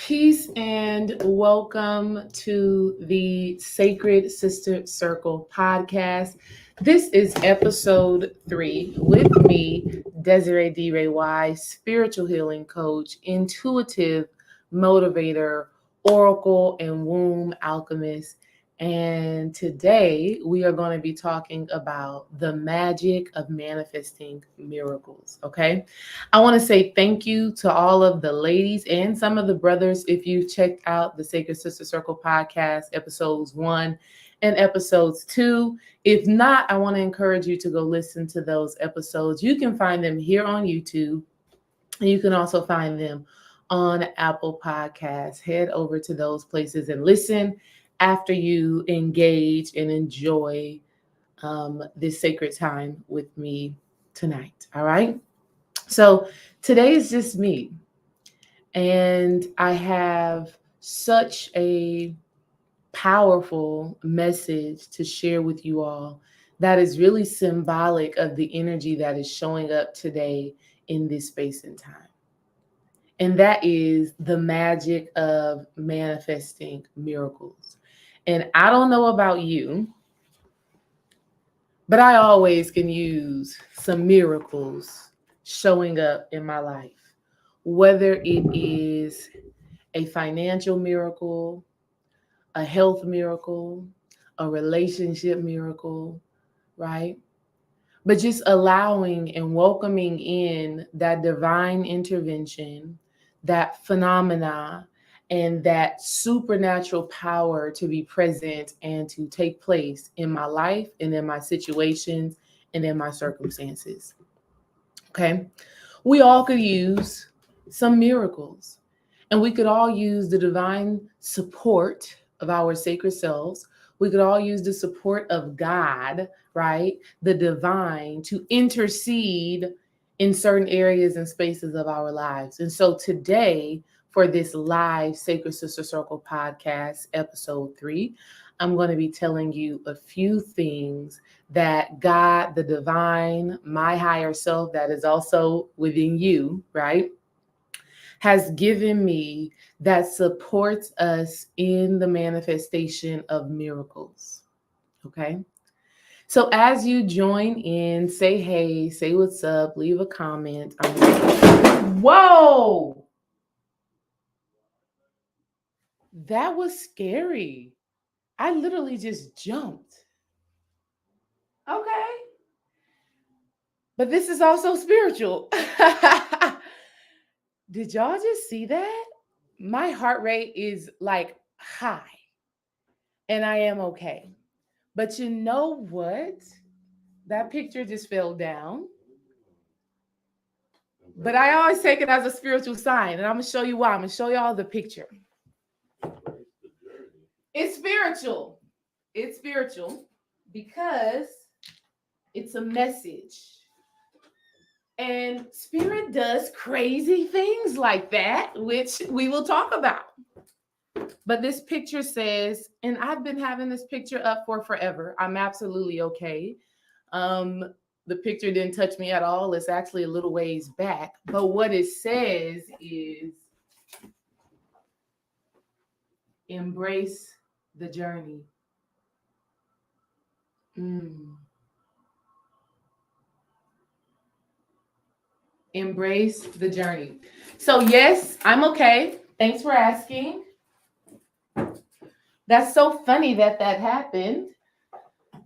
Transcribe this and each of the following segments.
Peace and welcome to the Sacred Sister Circle podcast. This is episode 3 with me, Desiree D. Ray Wise, spiritual healing coach, intuitive motivator, oracle, and womb alchemist. And today we are going to be talking about the magic of manifesting miracles. Okay. I want to say thank you to all of the ladies and some of the brothers. If you've checked out the Sacred Sister Circle podcast, episodes 1 and episodes 2. If not, I want to encourage you to go listen to those episodes. You can find them here on YouTube. And you can also find them on Apple Podcasts. Head over to those places and listen after you engage and enjoy this sacred time with me tonight. All right. So today is just me, and I have such a powerful message to share with you all that is really symbolic of the energy that is showing up today in this space and time. And that is the magic of manifesting miracles. And I don't know about you, but I always can use some miracles showing up in my life, whether it is a financial miracle, a health miracle, a relationship miracle, right? But just allowing and welcoming in that divine intervention, that phenomena, and that supernatural power to be present and to take place in my life and in my situations and in my circumstances. Okay. We all could use some miracles, and we could all use the divine support of our sacred selves. We could all use the support of God, right? The divine to intercede in certain areas and spaces of our lives. And so today, for this live Sacred Sister Circle podcast, episode 3, I'm going to be telling you a few things that God, the divine, my higher self that is also within you, right, has given me that supports us in the manifestation of miracles. Okay. So as you join in, say hey, say what's up, leave a comment. Whoa! That was scary. I literally just jumped. Okay. But this is also spiritual. Did y'all just see that? My heart rate is like high, and I am okay. But you know what? That picture just fell down. But I always take it as a spiritual sign, and I'm going to show you why. I'm going to show y'all the picture. It's spiritual. It's spiritual because it's a message. And spirit does crazy things like that, which we will talk about. But this picture says, and I've been having this picture up for forever. I'm absolutely okay. The picture didn't touch me at all. It's actually a little ways back. But what it says is, embrace the journey. Embrace the journey. So yes, I'm okay. Thanks for asking. That's so funny that happened.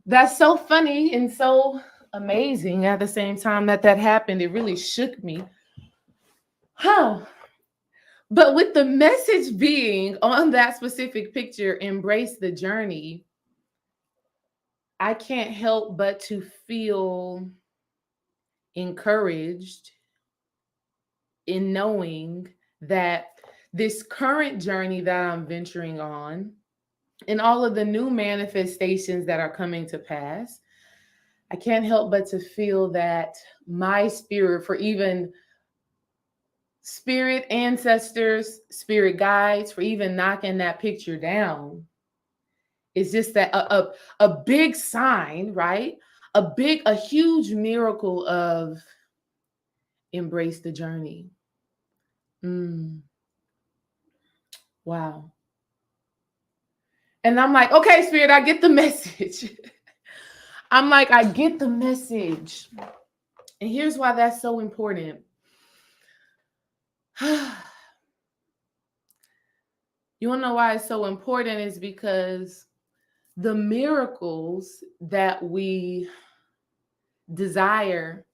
That's so funny and so amazing at the same time that happened. It really shook me. Huh. But with the message being on that specific picture, embrace the journey, I can't help but to feel encouraged in knowing that this current journey that I'm venturing on and all of the new manifestations that are coming to pass, I can't help but to feel that my spirit, for even spirit ancestors, spirit guides, for even knocking that picture down, is just that a big sign, right? A huge miracle of embrace the journey. Wow. And I'm like, okay, Spirit, I get the message. I'm like, I get the message. And here's why that's so important. You want to know why it's so important? Is because the miracles that we desire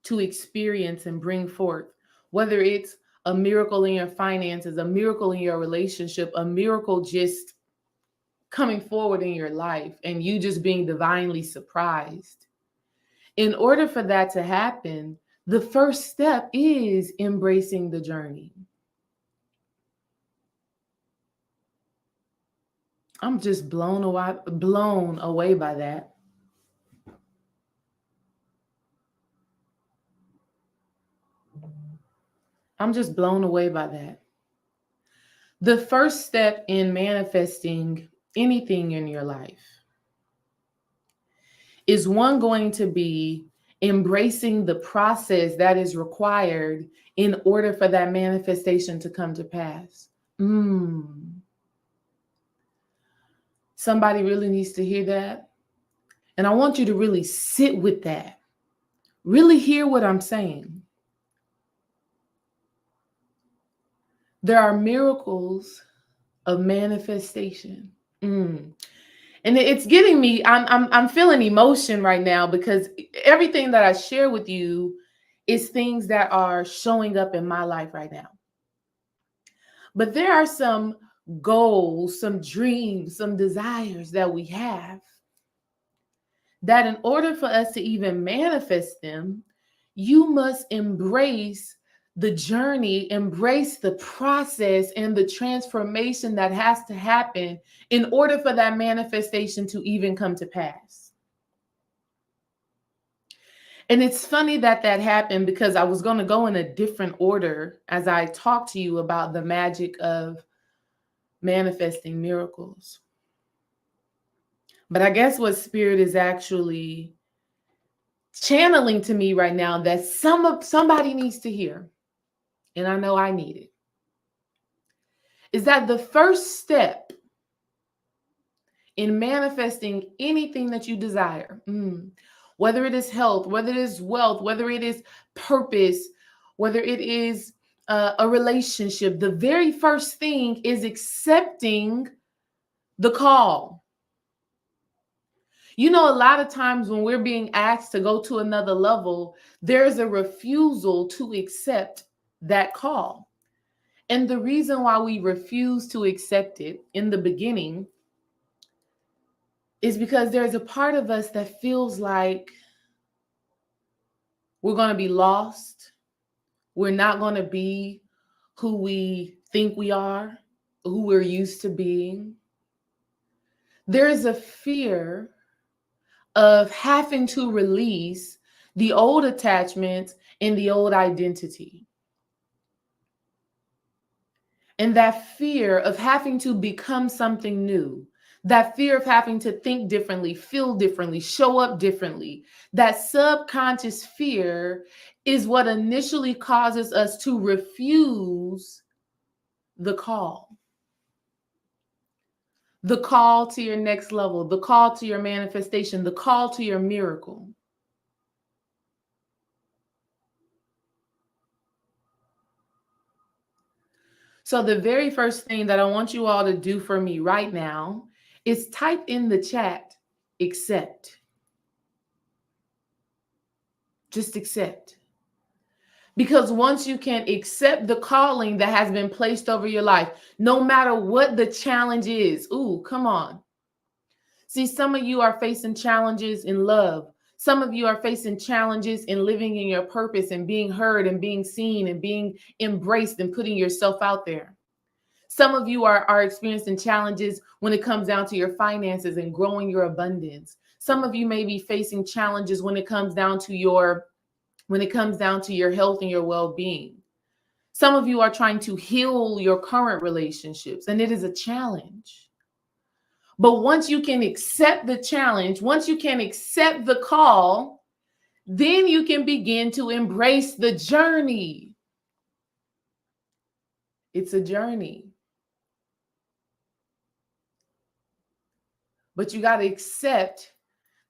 to experience and bring forth, whether it's a miracle in your finances, a miracle in your relationship, a miracle just coming forward in your life, and you just being divinely surprised. In order for that to happen, the first step is embracing the journey. I'm just blown away by that. I'm just blown away by that. The first step in manifesting anything in your life is one going to be embracing the process that is required in order for that manifestation to come to pass. Somebody really needs to hear that. And I want you to really sit with that. Really hear what I'm saying. There are miracles of manifestation. And it's getting me, I'm feeling emotion right now, because everything that I share with you is things that are showing up in my life right now. But there are some goals, some dreams, some desires that we have that in order for us to even manifest them, you must embrace the journey, embrace the process and the transformation that has to happen in order for that manifestation to even come to pass. And it's funny that that happened, because I was going to go in a different order as I talk to you about the magic of manifesting miracles. But I guess what Spirit is actually channeling to me right now that somebody needs to hear, and I know I need it, is that the first step in manifesting anything that you desire, whether it is health, whether it is wealth, whether it is purpose, whether it is a relationship, the very first thing is accepting the call. You know, a lot of times when we're being asked to go to another level, there's a refusal to accept that call. And the reason why we refuse to accept it in the beginning is because there's a part of us that feels like we're going to be lost. We're not going to be who we think we are, who we're used to being. There's a fear of having to release the old attachments and the old identity. And that fear of having to become something new, that fear of having to think differently, feel differently, show up differently, that subconscious fear is what initially causes us to refuse the call. The call to your next level, the call to your manifestation, the call to your miracle. So the very first thing that I want you all to do for me right now is type in the chat, accept. Just accept. Because once you can accept the calling that has been placed over your life, no matter what the challenge is, come on. See, some of you are facing challenges in love. Some of you are facing challenges in living in your purpose and being heard and being seen and being embraced and putting yourself out there. Some of you are experiencing challenges when it comes down to your finances and growing your abundance. Some of you may be facing challenges when it comes down to your health and your well-being. Some of you are trying to heal your current relationships, and it is a challenge. But once you can accept the challenge, once you can accept the call, then you can begin to embrace the journey. It's a journey. But you got to accept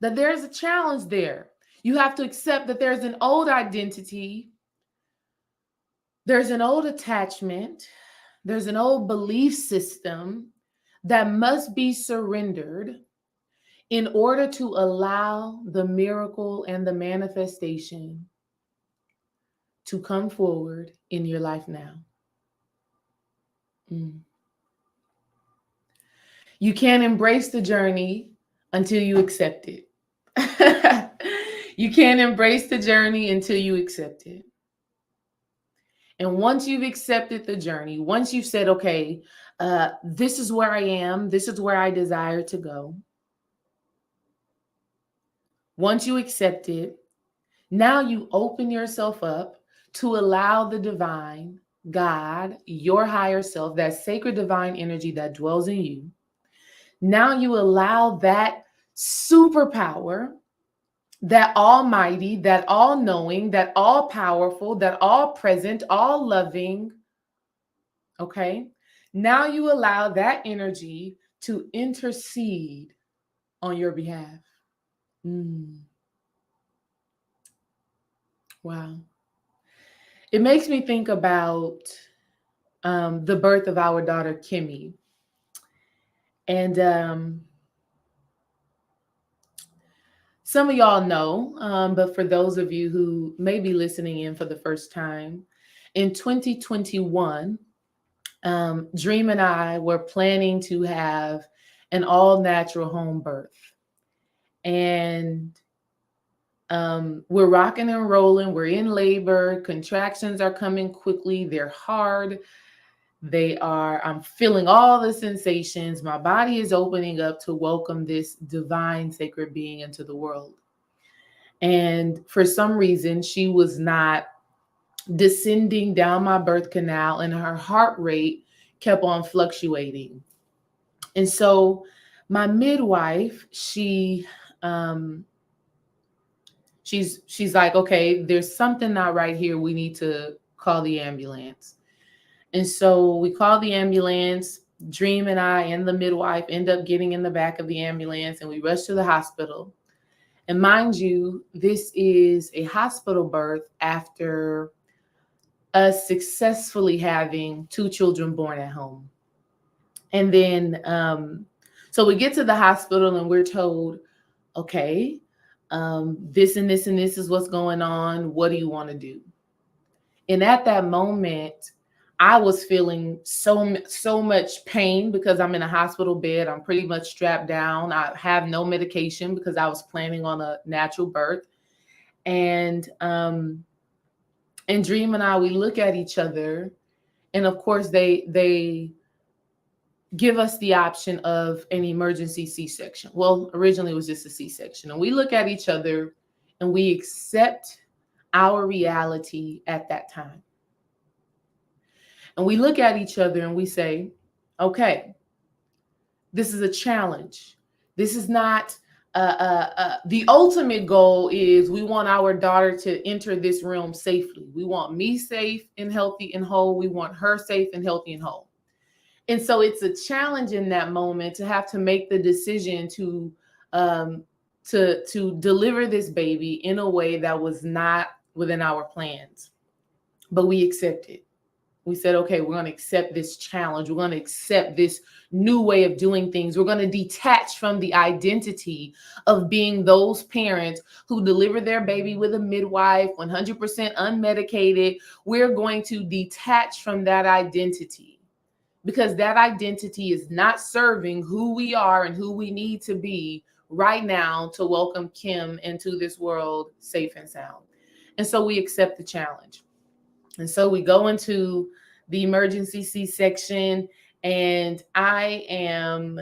that there's a challenge there. You have to accept that there's an old identity, there's an old attachment, there's an old belief system that must be surrendered in order to allow the miracle and the manifestation to come forward in your life now. You can't embrace the journey until you accept it. You can't embrace the journey until you accept it. And once you've accepted the journey, once you've said, okay, this is where I am, this is where I desire to go. Once you accept it, now you open yourself up to allow the divine, God, your higher self, that sacred divine energy that dwells in you. Now you allow that superpower, that almighty, that all-knowing, that all-powerful, that all-present, all-loving, okay? Now you allow that energy to intercede on your behalf. Wow. It makes me think about the birth of our daughter, Kimmy. And some of y'all know, but for those of you who may be listening in for the first time, in 2021, Dream and I were planning to have an all-natural home birth. And we're rocking and rolling. We're in labor. Contractions are coming quickly. They're hard. I'm feeling all the sensations. My body is opening up to welcome this divine sacred being into the world. And for some reason, she was not descending down my birth canal, and her heart rate kept on fluctuating. And so my midwife, she's like, okay, there's something not right here. We need to call the ambulance. And so we call the ambulance. Dream and I and the midwife end up getting in the back of the ambulance, and we rush to the hospital. And mind you, this is a hospital birth after us successfully having 2 children born at home. And then, so we get to the hospital and we're told, okay, this and this and this is what's going on. What do you want to do? And at that moment, I was feeling so much pain because I'm in a hospital bed. I'm pretty much strapped down. I have no medication because I was planning on a natural birth. And Dream and I, we look at each other, and of course they give us the option of an emergency C-section. Well, originally it was just a C-section. And we look at each other and we accept our reality at that time. And we look at each other and we say, okay, this is a challenge. This is not the ultimate goal is we want our daughter to enter this realm safely. We want me safe and healthy and whole. We want her safe and healthy and whole. And so it's a challenge in that moment to have to make the decision to deliver this baby in a way that was not within our plans. But we accepted. We said, okay, we're going to accept this challenge. We're going to accept this new way of doing things. We're going to detach from the identity of being those parents who deliver their baby with a midwife, 100% unmedicated. We're going to detach from that identity because that identity is not serving who we are and who we need to be right now to welcome Kim into this world safe and sound. And so we accept the challenge. And so we go into the emergency C-section, and I am,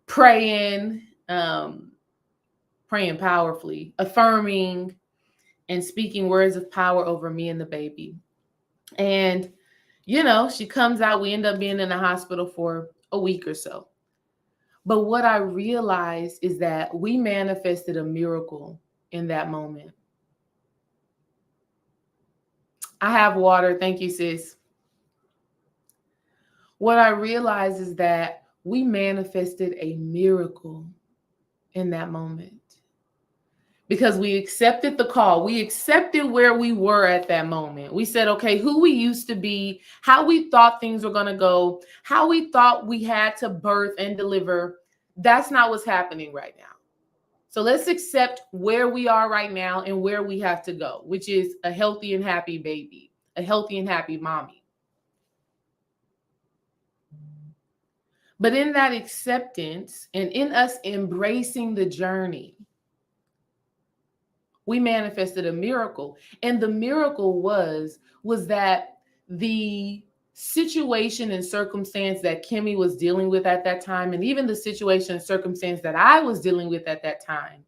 praying powerfully, affirming and speaking words of power over me and the baby. And, she comes out. We end up being in the hospital for a week or so. But what I realized is that we manifested a miracle in that moment. I have water. Thank you, sis. What I realized is that we manifested a miracle in that moment. Because we accepted the call. We accepted where we were at that moment. We said, okay, who we used to be, how we thought things were going to go, how we thought we had to birth and deliver. That's not what's happening right now. So let's accept where we are right now and where we have to go, which is a healthy and happy baby, a healthy and happy mommy. But in that acceptance and in us embracing the journey, we manifested a miracle. And the miracle was that the situation and circumstance that Kimmy was dealing with at that time, and even the situation and circumstance that I was dealing with at that time,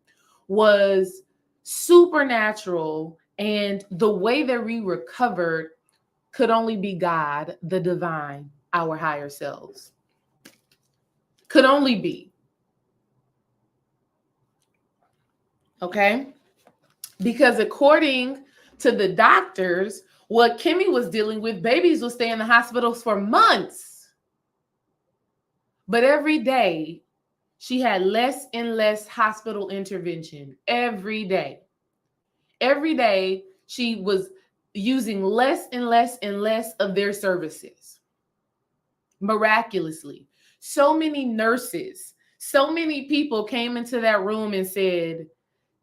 was supernatural. And the way that we recovered could only be God, the divine, our higher selves. Could only be. Okay? Because according to the doctors, what Kimmy was dealing with, babies will stay in the hospitals for months. But every day, she had less and less hospital intervention. Every day. Every day, she was using less and less and less of their services. Miraculously. So many nurses, so many people came into that room and said,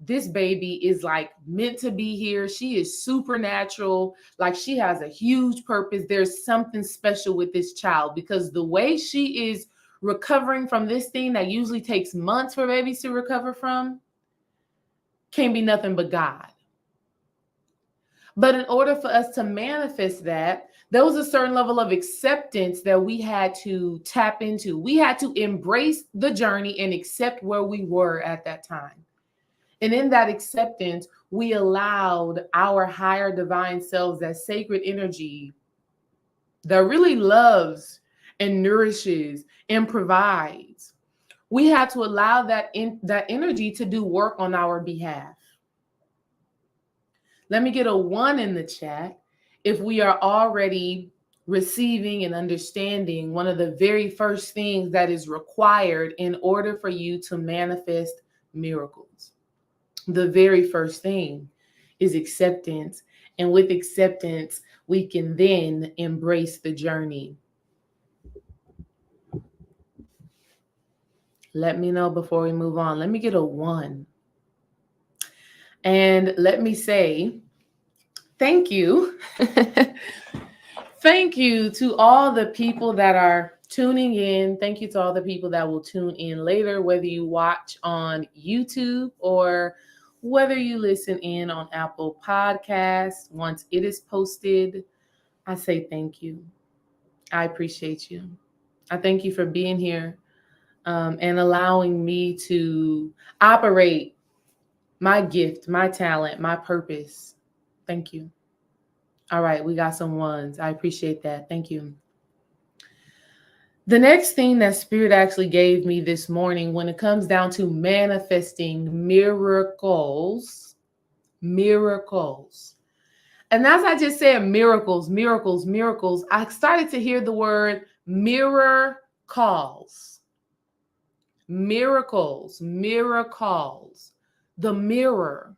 this baby is like meant to be here. She is supernatural. Like she has a huge purpose. There's something special with this child, because the way she is recovering from this thing that usually takes months for babies to recover from can't be nothing but God. But in order for us to manifest that, there was a certain level of acceptance that we had to tap into. We had to embrace the journey and accept where we were at that time. And in that acceptance, we allowed our higher divine selves, that sacred energy that really loves and nourishes and provides. We had to allow that energy to do work on our behalf. Let me get a 1 in the chat if we are already receiving and understanding one of the very first things that is required in order for you to manifest miracles. The very first thing is acceptance. And with acceptance, we can then embrace the journey. Let me know before we move on. Let me get a 1. And let me say, thank you. Thank you to all the people that are tuning in. Thank you to all the people that will tune in later, whether you watch on YouTube or whether you listen in on Apple Podcasts. Once it is posted, I say thank you. I appreciate you. I thank you for being here and allowing me to operate my gift, my talent, my purpose. Thank you. All right, we got some 1s. I appreciate that. Thank you. The next thing that Spirit actually gave me this morning when it comes down to manifesting miracles. And as I just said, miracles, I started to hear the word mirror calls. Miracles, the mirror.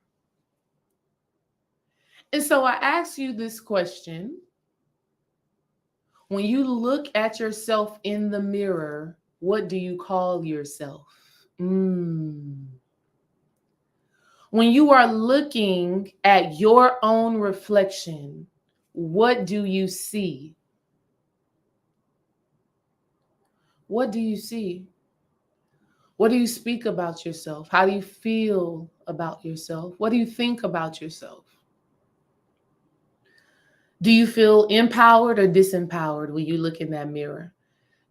And so I ask you this question. When you look at yourself in the mirror, what do you call yourself? When you are looking at your own reflection, what do you see? What do you see? What do you speak about yourself? How do you feel about yourself? What do you think about yourself? Do you feel empowered or disempowered when you look in that mirror?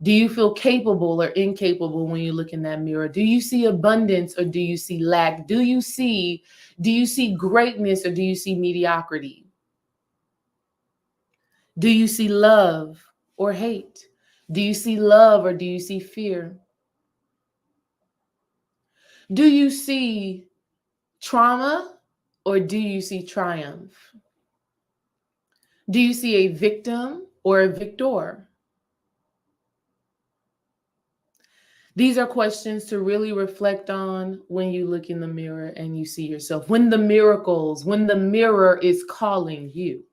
Do you feel capable or incapable when you look in that mirror? Do you see abundance or do you see lack? Do you see greatness or do you see mediocrity? Do you see love or hate? Do you see love or do you see fear? Do you see trauma or do you see triumph? Do you see a victim or a victor? These are questions to really reflect on when you look in the mirror and you see yourself. When the mirror is calling you.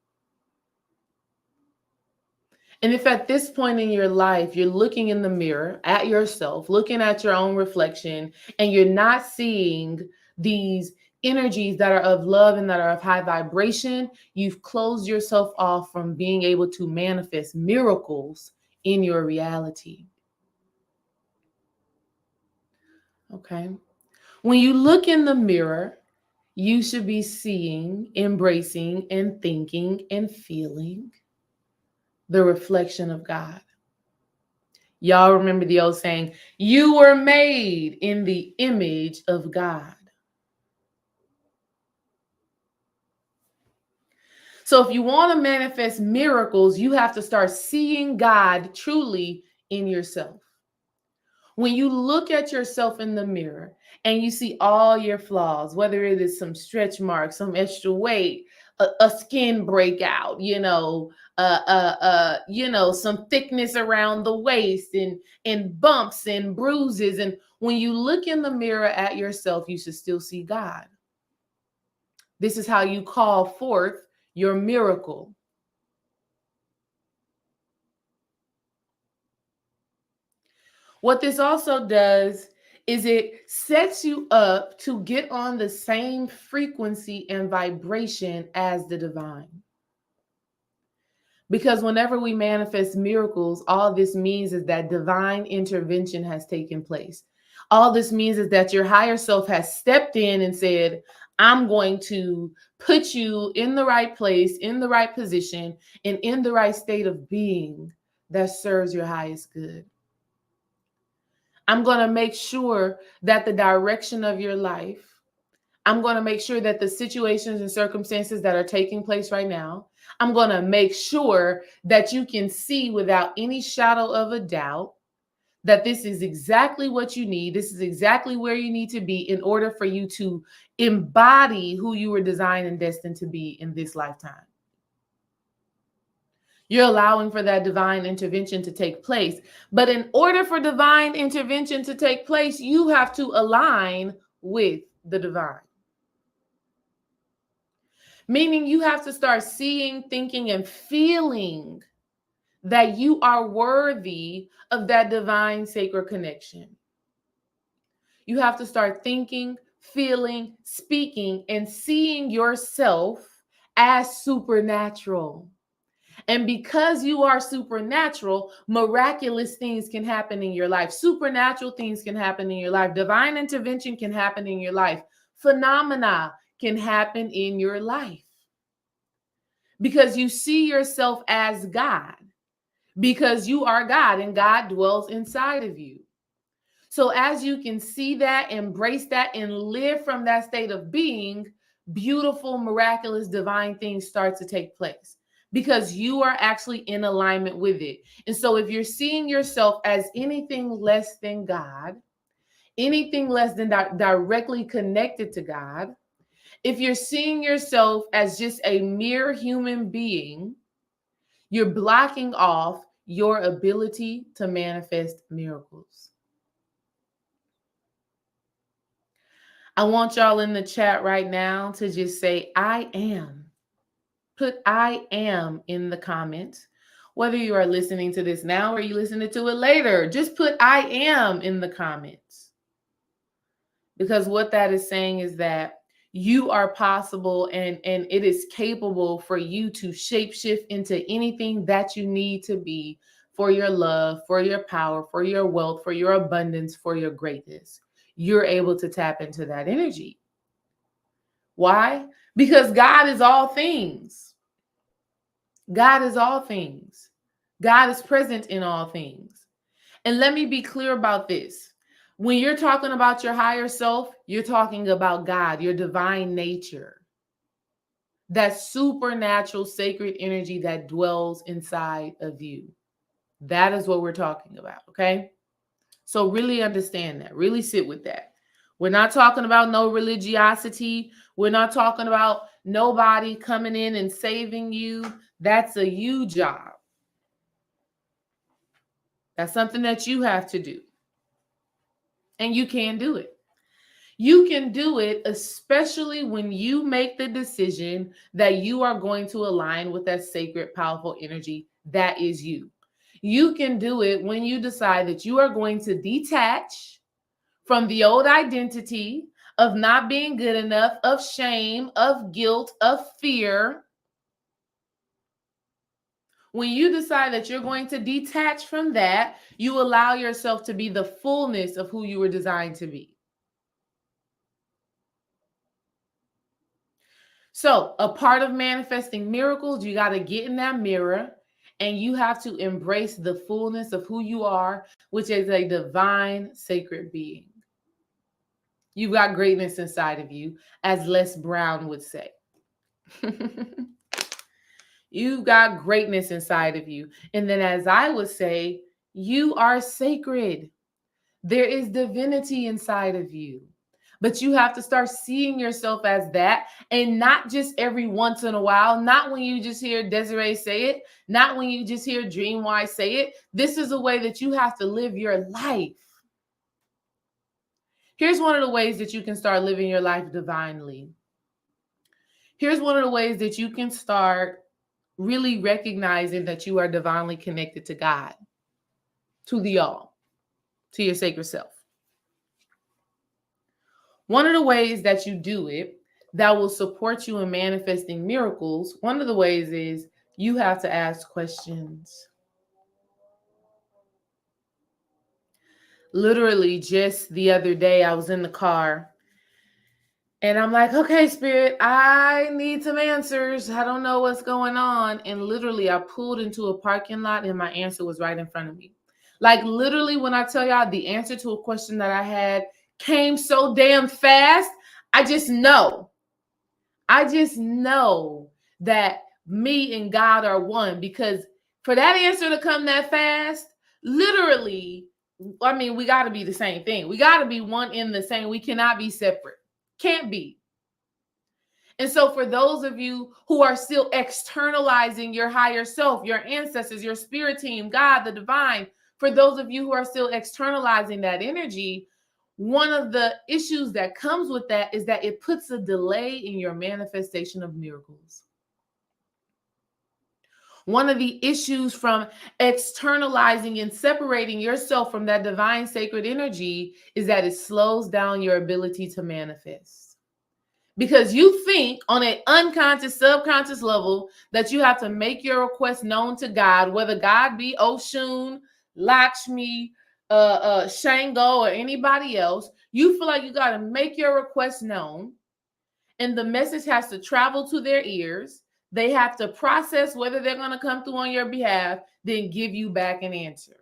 And if at this point in your life, you're looking in the mirror at yourself, looking at your own reflection, and you're not seeing these energies that are of love and that are of high vibration, you've closed yourself off from being able to manifest miracles in your reality. Okay. When you look in the mirror, you should be seeing, embracing, and thinking and feeling the reflection of God. Y'all remember the old saying, you were made in the image of God. So if you want to manifest miracles, you have to start seeing God truly in yourself. When you look at yourself in the mirror and you see all your flaws, whether it is some stretch marks, some extra weight, a skin breakout, some thickness around the waist and bumps and bruises. And when you look in the mirror at yourself, you should still see God. This is how you call forth your miracle. What this also does is it sets you up to get on the same frequency and vibration as the divine. Because whenever we manifest miracles, all this means is that divine intervention has taken place. All this means is that your higher self has stepped in and said, I'm going to put you in the right place, in the right position, and in the right state of being that serves your highest good. I'm going to make sure that the direction of your life, I'm going to make sure that the situations and circumstances that are taking place right now, I'm going to make sure that you can see without any shadow of a doubt that this is exactly what you need. This is exactly where you need to be in order for you to embody who you were designed and destined to be in this lifetime. You're allowing for that divine intervention to take place. But in order for divine intervention to take place, you have to align with the divine. Meaning you have to start seeing, thinking, and feeling that you are worthy of that divine sacred connection. You have to start thinking, feeling, speaking, and seeing yourself as supernatural. And because you are supernatural, miraculous things can happen in your life. Supernatural things can happen in your life. Divine intervention can happen in your life. Phenomena can happen in your life. Because you see yourself as God. Because you are God and God dwells inside of you. So as you can see that, embrace that, and live from that state of being, beautiful, miraculous, divine things start to take place. Because you are actually in alignment with it. And so if you're seeing yourself as anything less than God, anything less than directly connected to God, if you're seeing yourself as just a mere human being, you're blocking off your ability to manifest miracles. I want y'all in the chat right now to just say, I am. Put I am in the comments. Whether you are listening to this now or you listen to it later, just put I am in the comments. Because what that is saying is that you are possible and it is capable for you to shapeshift into anything that you need to be for your love, for your power, for your wealth, for your abundance, for your greatness. You're able to tap into that energy. Why? Because God is all things. God is all things. God is present in all things. And let me be clear about this. When you're talking about your higher self, you're talking about God, your divine nature. That supernatural sacred energy that dwells inside of you. That is what we're talking about, okay? So really understand that. Really sit with that. We're not talking about no religiosity. We're not talking about nobody coming in and saving you. That's a you job. That's something that you have to do. And you can do it. You can do it, especially when you make the decision that you are going to align with that sacred, powerful energy that is you. You can do it when you decide that you are going to detach from the old identity of not being good enough, of shame, of guilt, of fear. When you decide that you're going to detach from that, you allow yourself to be the fullness of who you were designed to be. So, a part of manifesting miracles, you got to get in that mirror and you have to embrace the fullness of who you are, which is a divine, sacred being. You've got greatness inside of you, as Les Brown would say. You've got greatness inside of you. And then, as I would say, you are sacred. There is divinity inside of you. But you have to start seeing yourself as that, and not just every once in a while, not when you just hear Desiree say it, not when you just hear Dreamwise say it. This is a way that you have to live your life. Here's one of the ways that you can start living your life divinely. Here's one of the ways that you can start really recognizing that you are divinely connected to God, to the all, to your sacred self. One of the ways that you do it that will support you in manifesting miracles, one of the ways is you have to ask questions. Literally, just the other day, I was in the car and I'm like, okay, Spirit, I need some answers. I don't know what's going on. And literally, I pulled into a parking lot and my answer was right in front of me. Like, literally, when I tell y'all the answer to a question that I had came so damn fast, I just know that me and God are one, because for that answer to come that fast, literally, I mean, we got to be the same thing. We got to be one in the same. We cannot be separate. Can't be. And so for those of you who are still externalizing your higher self, your ancestors, your spirit team, God, the divine, for those of you who are still externalizing that energy, one of the issues that comes with that is that it puts a delay in your manifestation of miracles. One of the issues from externalizing and separating yourself from that divine sacred energy is that it slows down your ability to manifest. Because you think on an unconscious, subconscious level that you have to make your request known to God, whether God be Oshun, Lakshmi, Shango, or anybody else. You feel like you got to make your request known, and the message has to travel to their ears. They have to process whether they're going to come through on your behalf, then give you back an answer.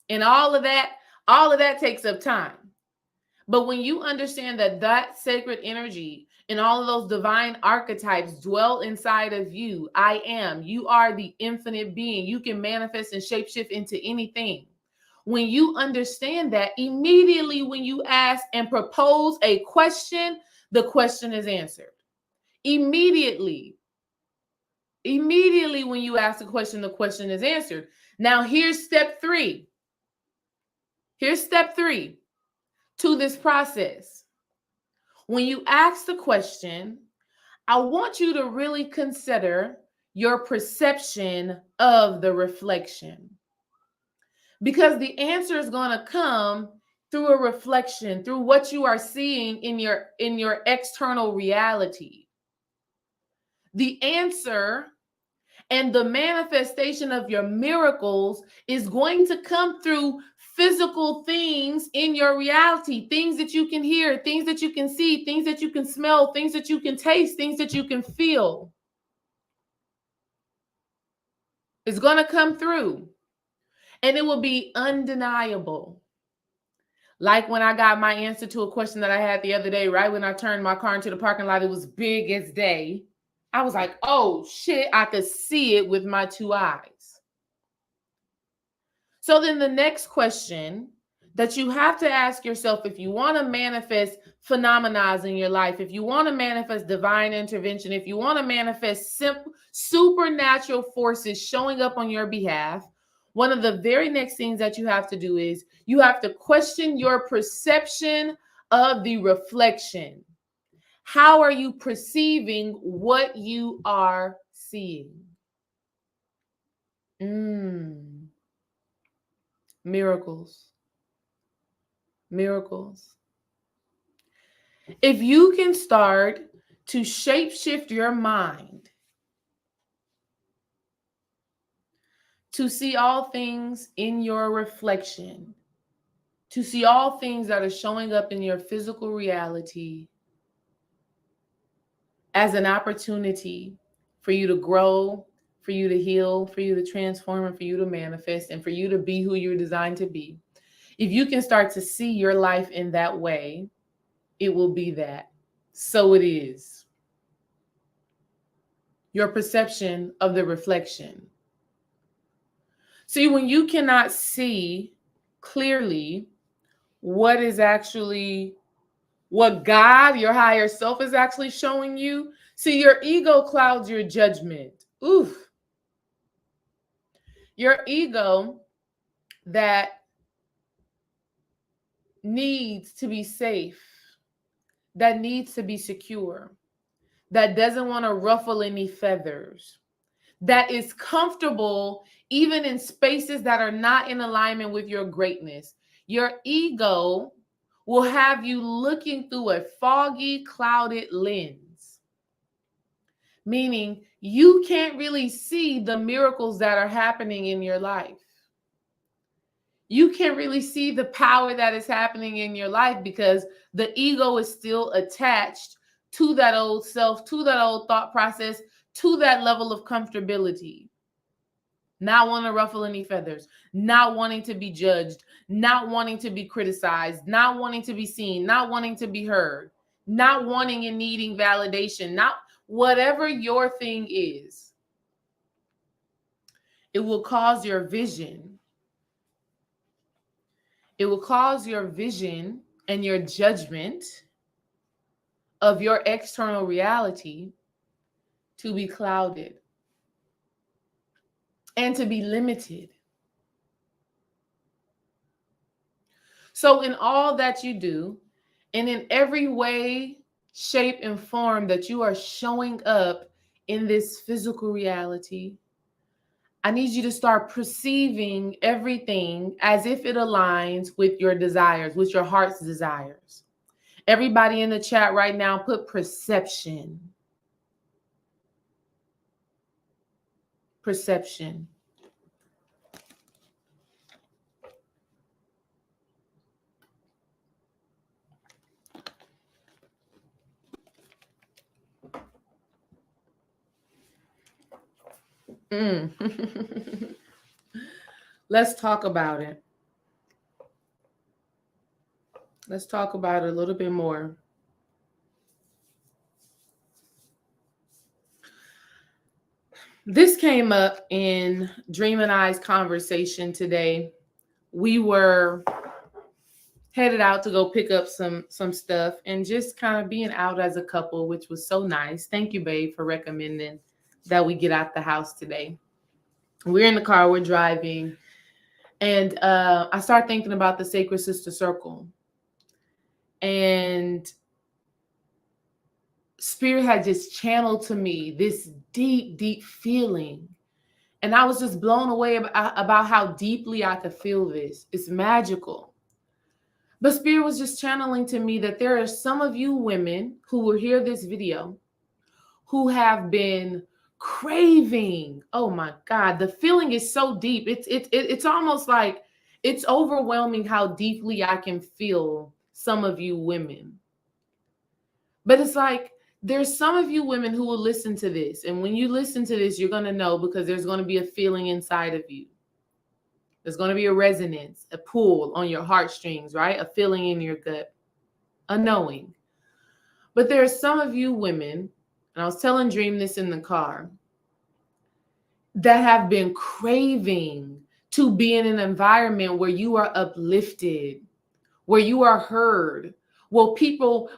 And all of that takes up time. But when you understand that that sacred energy and all of those divine archetypes dwell inside of you, I am, you are the infinite being. You can manifest and shapeshift into anything. When you understand that, immediately when you ask and propose a question, the question is answered. Immediately when you ask a question, the question is answered. Now, here's step 3. Here's step 3 to this process. When you ask the question, I want you to really consider your perception of the reflection, because the answer is going to come through a reflection, through what you are seeing in your external reality. The answer and the manifestation of your miracles is going to come through physical things in your reality, things that you can hear, things that you can see, things that you can smell, things that you can taste, things that you can feel. It's going to come through, and it will be undeniable. Like when I got my answer to a question that I had the other day, right when I turned my car into the parking lot, it was big as day. I was like, oh shit, I could see it with my 2 eyes. So then the next question that you have to ask yourself, if you want to manifest phenomena in your life, if you want to manifest divine intervention, if you want to manifest supernatural forces showing up on your behalf, one of the very next things that you have to do is you have to question your perception of the reflection. How are you perceiving what you are seeing? Miracles. Miracles. If you can start to shapeshift your mind to see all things in your reflection, to see all things that are showing up in your physical reality as an opportunity for you to grow, for you to heal, for you to transform, and for you to manifest, and for you to be who you're designed to be. If you can start to see your life in that way, it will be that. So it is. Your perception of the reflection. See, when you cannot see clearly what God, your higher self, is actually showing you, see, your ego clouds your judgment. Oof. Your ego that needs to be safe, that needs to be secure, that doesn't want to ruffle any feathers, that is comfortable even in spaces that are not in alignment with your greatness. Your ego will have you looking through a foggy, clouded lens, meaning you can't really see the miracles that are happening in your life. You can't really see the power that is happening in your life because the ego is still attached to that old self, to that old thought process, to that level of comfortability. Not wanting to ruffle any feathers, not wanting to be judged, not wanting to be criticized, not wanting to be seen, not wanting to be heard, not wanting and needing validation, not whatever your thing is. It will cause your vision. It will cause your vision and your judgment of your external reality to be clouded and to be limited. So in all that you do, and in every way, shape, and form that you are showing up in this physical reality, I need you to start perceiving everything as if it aligns with your desires, with your heart's desires. Everybody in the chat right now, put perception. Perception. Let's talk about it. Let's talk about it a little bit more. This came up in Dream and I's conversation today. We were headed out to go pick up some stuff and just kind of being out as a couple, which was so nice. Thank you, babe, for recommending that we get out the house today. We're in the car, we're driving, and I start thinking about the Sacred Sister Circle. And Spirit had just channeled to me this deep, deep feeling. And I was just blown away about how deeply I could feel this. It's magical. But Spirit was just channeling to me that there are some of you women who will hear this video who have been craving. Oh my God, the feeling is so deep. It's almost like it's overwhelming how deeply I can feel some of you women. But it's like there's some of you women who will listen to this. And when you listen to this, you're going to know because there's going to be a feeling inside of you. There's going to be a resonance, a pull on your heartstrings, right? A feeling in your gut, a knowing. But there are some of you women, and I was telling Dream this in the car, that have been craving to be in an environment where you are uplifted, where you are heard, where people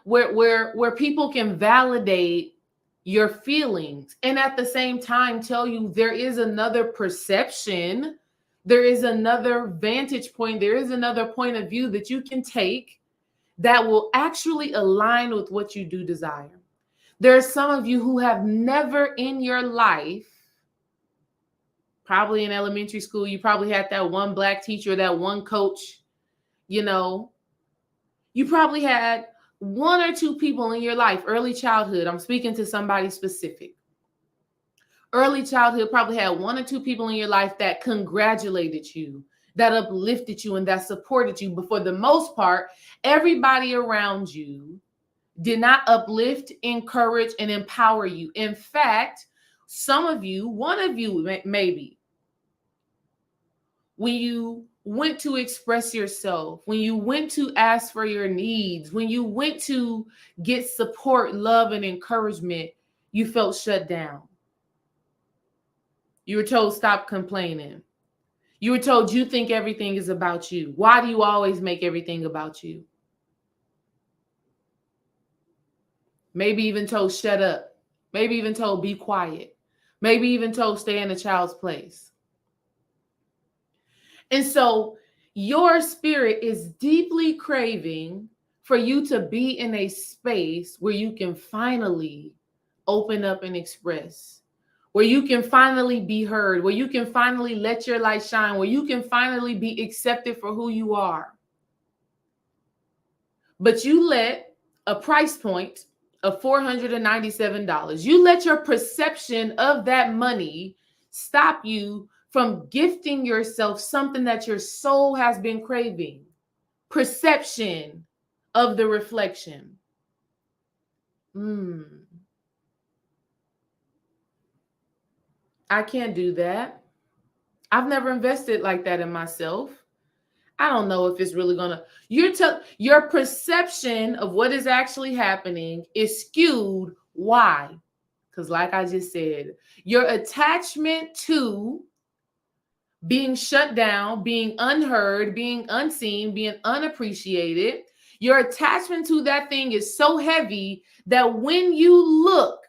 can validate your feelings and at the same time tell you there is another perception There is another vantage point. There is another point of view that you can take that will actually align with what you do desire. There are some of you who have never in your life, probably in elementary school, you probably had that one black teacher, that one coach, you probably had one or two people in your life, early childhood. I'm speaking to somebody specific. Early childhood probably had one or two people in your life that congratulated you, that uplifted you, and that supported you. But for the most part, everybody around you did not uplift, encourage, and empower you. In fact, some of you, one of you maybe, when you went to express yourself, when you went to ask for your needs, when you went to get support, love, and encouragement, you felt shut down. You were told, stop complaining. You were told, you think everything is about you. Why do you always make everything about you? Maybe even told, shut up. Maybe even told, be quiet. Maybe even told, stay in a child's place. And so your spirit is deeply craving for you to be in a space where you can finally open up and express, where you can finally be heard, where you can finally let your light shine, where you can finally be accepted for who you are. But you let a price point of $497, you let your perception of that money stop you from gifting yourself something that your soul has been craving. Perception of the reflection. I can't do that. I've never invested like that in myself. I don't know if it's really gonna. Your perception of what is actually happening is skewed. Why? Because, like I just said, your attachment to being shut down, being unheard, being unseen, being unappreciated, your attachment to that thing is so heavy that when you look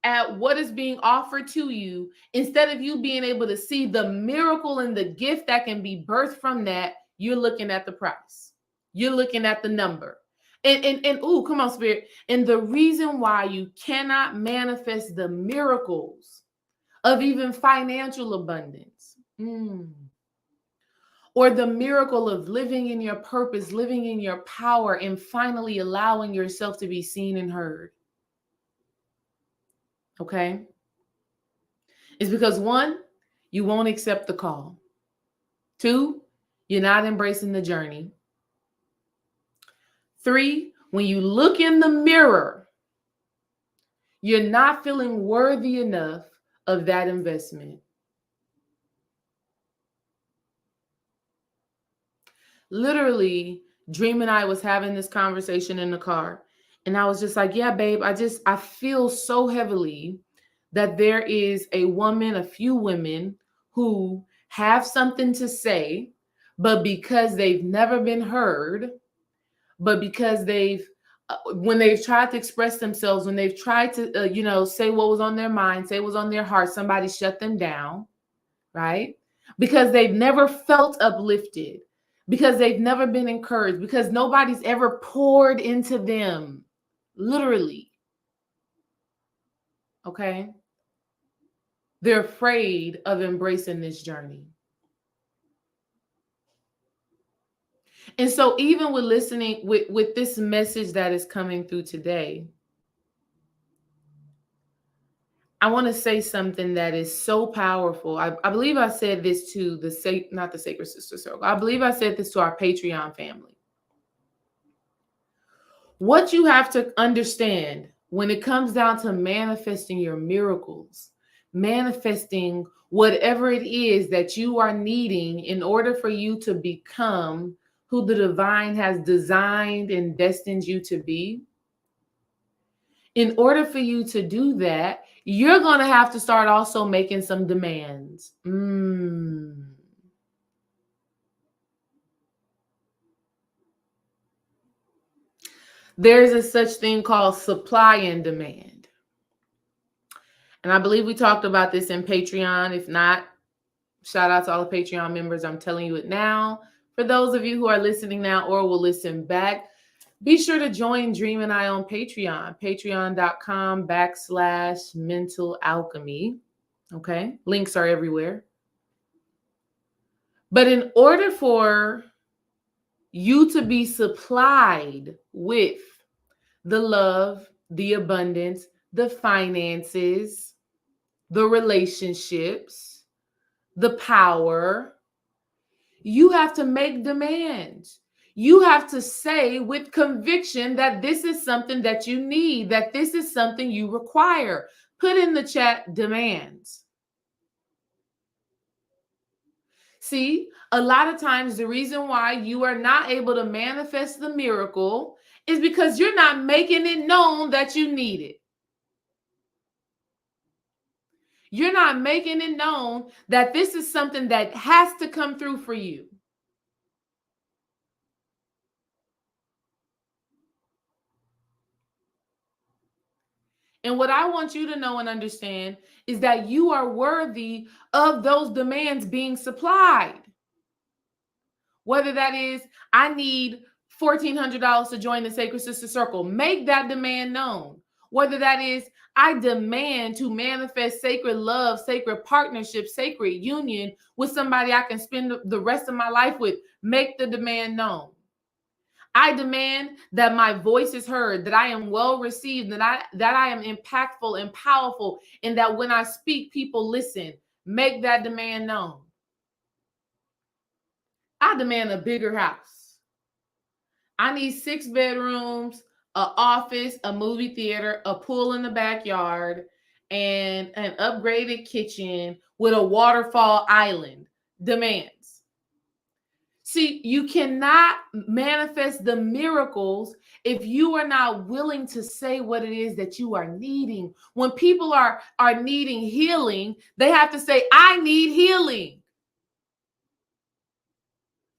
at what is being offered to you, instead of you being able to see the miracle and the gift that can be birthed from that, you're looking at the price. You're looking at the number. And come on, Spirit. And the reason why you cannot manifest the miracles of even financial abundance, or the miracle of living in your purpose, living in your power, and finally allowing yourself to be seen and heard. Okay? It's because 1, you won't accept the call. 2, you're not embracing the journey. 3, when you look in the mirror, you're not feeling worthy enough of that investment. Literally, Dream and I was having this conversation in the car, and I was just like, yeah, babe, I feel so heavily that there is a few women who have something to say, but because they've never been heard, but because when they've tried to express themselves, when they've tried to, say what was on their mind, say what was on their heart, somebody shut them down, right? Because they've never felt uplifted, because they've never been encouraged, because nobody's ever poured into them, literally. Okay? They're afraid of embracing this journey. And so even with listening, with this message that is coming through today, I want to say something that is so powerful. I believe I said this to not the Sacred Sister Circle. I believe I said this to our Patreon family. What you have to understand when it comes down to manifesting your miracles, manifesting whatever it is that you are needing in order for you to become who the divine has designed and destined you to be. In order for you to do that, you're going to have to start also making some demands. There's a such thing called supply and demand. And I believe we talked about this in Patreon. If not, Shout out to all the Patreon members. I'm telling you it now. For those of you who are listening now or will listen back, be sure to join Dream and I on Patreon, patreon.com/mental alchemy. Okay. Links are everywhere. But in order for you to be supplied with the love, the abundance, the finances, the relationships, the power, you have to make demands. You have to say with conviction that this is something that you need, that this is something you require. Put in the chat demands. See, a lot of times the reason why you are not able to manifest the miracle is because you're not making it known that you need it. You're not making it known that this is something that has to come through for you. And what I want you to know and understand is that you are worthy of those demands being supplied. Whether that is, I need $1,400 to join the Sacred Sister Circle, make that demand known. Whether that is, I demand to manifest sacred love, sacred partnership, sacred union with somebody I can spend the rest of my life with, make the demand known. I demand that my voice is heard, that I am well received, that I am impactful and powerful, and that when I speak, people listen. Make that demand known. I demand a bigger house. I need 6 bedrooms, an office, a movie theater, a pool in the backyard, and an upgraded kitchen with a waterfall island. Demands. See, you cannot manifest the miracles if you are not willing to say what it is that you are needing. When people are needing healing, they have to say, I need healing.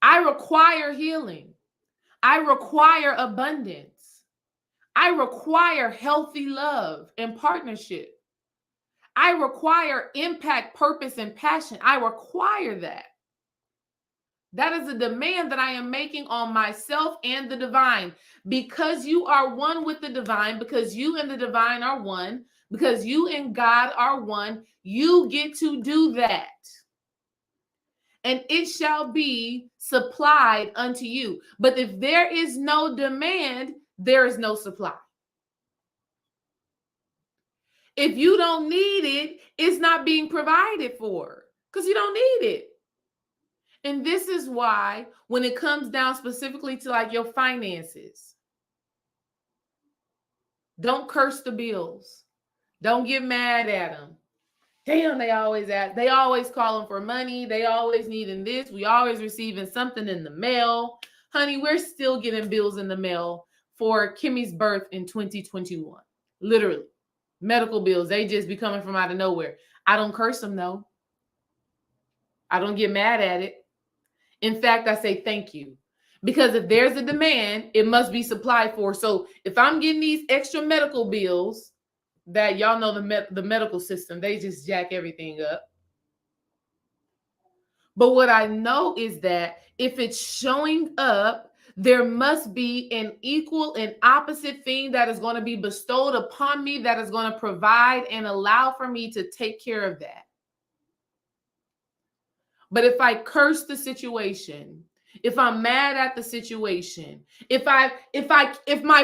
I require healing. I require abundance. I require healthy love and partnership. I require impact, purpose, and passion. I require that. That is a demand that I am making on myself and the divine. Because you are one with the divine, because you and the divine are one, because you and God are one, you get to do that. And it shall be supplied unto you. But if there is no demand, there is no supply. If you don't need it, it's not being provided for because you don't need it. And this is why when it comes down specifically to like your finances, don't curse the bills. Don't get mad at them. Damn, they always calling for money. They always needing this. We always receiving something in the mail. Honey, we're still getting bills in the mail for Kimmy's birth in 2021. Literally. Medical bills. They just be coming from out of nowhere. I don't curse them though. I don't get mad at it. In fact, I say thank you. Because if there's a demand, it must be supplied for. So if I'm getting these extra medical bills, that y'all know the medical system, they just jack everything up. But what I know is that if it's showing up, there must be an equal and opposite thing that is going to be bestowed upon me that is going to provide and allow for me to take care of that. But if I curse the situation, if I'm mad at the situation, if my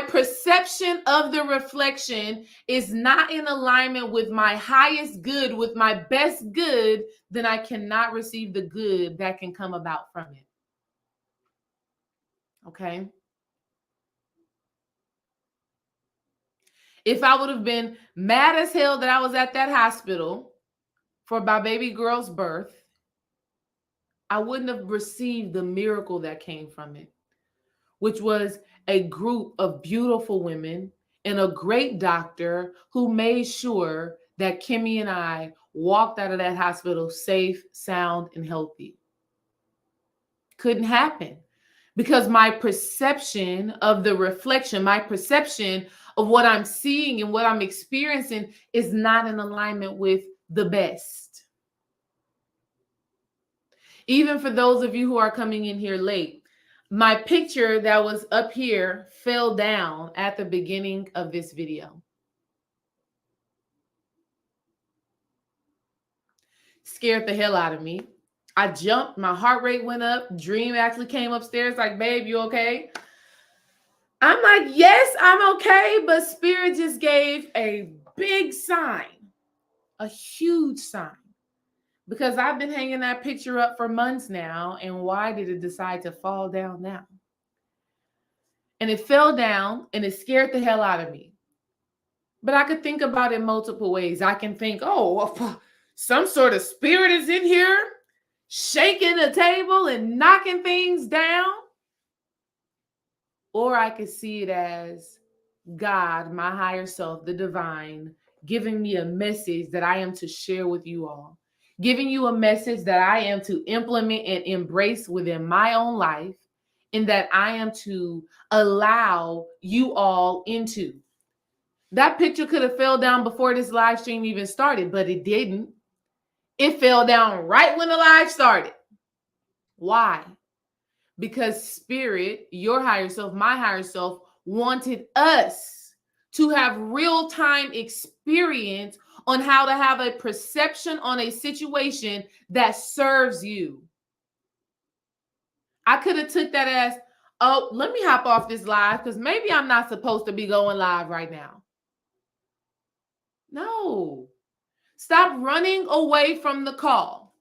perception of the reflection is not in alignment with my highest good, with my best good, then I cannot receive the good that can come about from it. Okay? If I would have been mad as hell that I was at that hospital for my baby girl's birth, I wouldn't have received the miracle that came from it, which was a group of beautiful women and a great doctor who made sure that Kimmy and I walked out of that hospital safe, sound, and healthy. Couldn't happen because my perception of the reflection, my perception of what I'm seeing and what I'm experiencing is not in alignment with the best. Even for those of you who are coming in here late, my picture that was up here fell down at the beginning of this video. Scared the hell out of me. I jumped, my heart rate went up. Dream actually came upstairs like, babe, you okay? I'm like, yes, I'm okay. But Spirit just gave a big sign, a huge sign. Because I've been hanging that picture up for months now. And why did it decide to fall down now? And it fell down and it scared the hell out of me. But I could think about it multiple ways. I can think, oh, some sort of spirit is in here shaking the table and knocking things down. Or I could see it as God, my higher self, the divine, giving me a message that I am to share with you all. Giving you a message that I am to implement and embrace within my own life, and that I am to allow you all into. That picture could have fell down before this live stream even started, but it didn't. It fell down right when the live started. Why? Because Spirit, your higher self, my higher self, wanted us to have real-time experience on how to have a perception on a situation that serves you. I could have took that as, oh, let me hop off this live because maybe I'm not supposed to be going live right now. No. Stop running away from the call.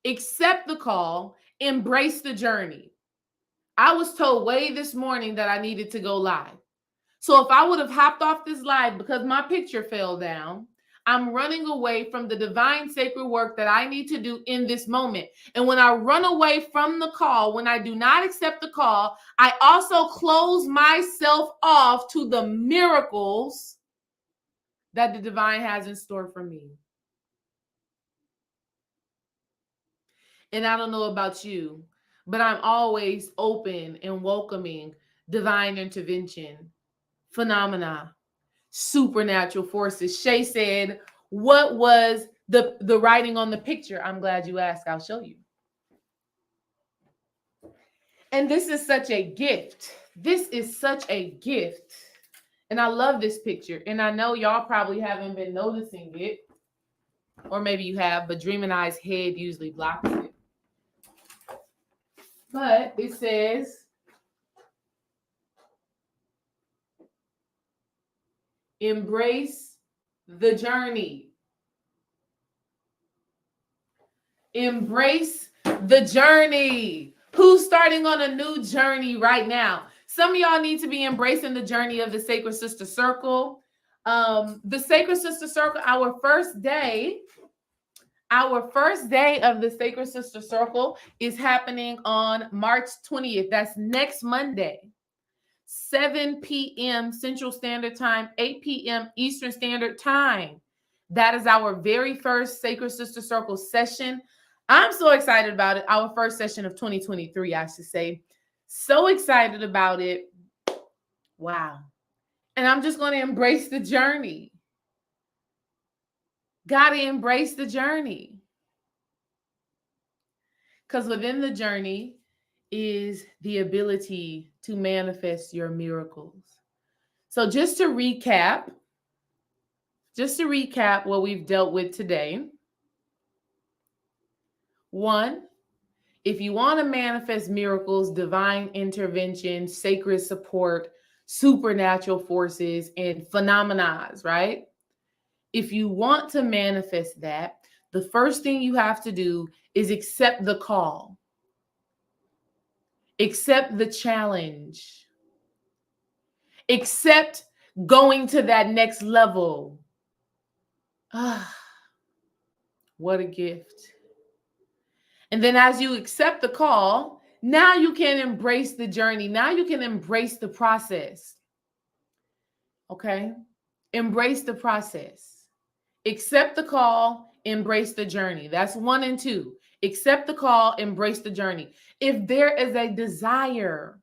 Accept the call. Embrace the journey. I was told way this morning that I needed to go live. So if I would have hopped off this live because my picture fell down, I'm running away from the divine sacred work that I need to do in this moment. And when I run away from the call, when I do not accept the call, I also close myself off to the miracles that the divine has in store for me. And I don't know about you, but I'm always open and welcoming divine intervention, phenomena, supernatural forces. Shay said, what was the writing on the picture? I'm glad you asked. I'll show you. And this is such a gift. This is such a gift. And I love this picture. And I know y'all probably haven't been noticing it. Or maybe you have, but Dream and I's head usually blocks it. But it says, embrace the journey. Embrace the journey. Who's starting on a new journey right now? Some of y'all need to be embracing the journey of the Sacred Sister Circle. The Sacred Sister Circle, our first day of the Sacred Sister Circle is happening on March 20th. That's next Monday. 7 p.m. Central Standard Time, 8 p.m. Eastern Standard Time. That is our very first Sacred Sister Circle session. I'm so excited about it. Our first session of 2023, I should say. So excited about it. Wow. And I'm just going to embrace the journey. Got to embrace the journey. Because within the journey is the ability to manifest your miracles. So just to recap what we've dealt with today. 1, if you want to manifest miracles, divine intervention, sacred support, supernatural forces, and phenomena, right? If you want to manifest that, the first thing you have to do is accept the call. Accept the challenge. Accept going to that next level. Ah, what a gift. And then as you accept the call, now you can embrace the journey. Now you can embrace the process. Okay? Embrace the process. Accept the call, embrace the journey. That's 1 and 2. Accept the call, embrace the journey. If there is a desire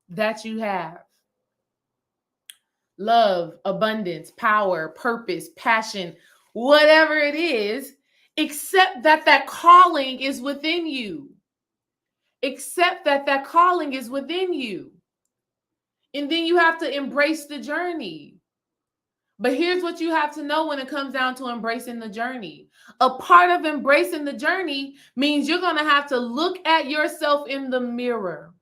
that you have, love, abundance, power, purpose, passion, whatever it is Accept that that calling is within you. Accept that that calling is within you. And then you have to embrace the journey. But here's what you have to know when it comes down to embracing the journey. A part of embracing the journey means you're going to have to look at yourself in the mirror.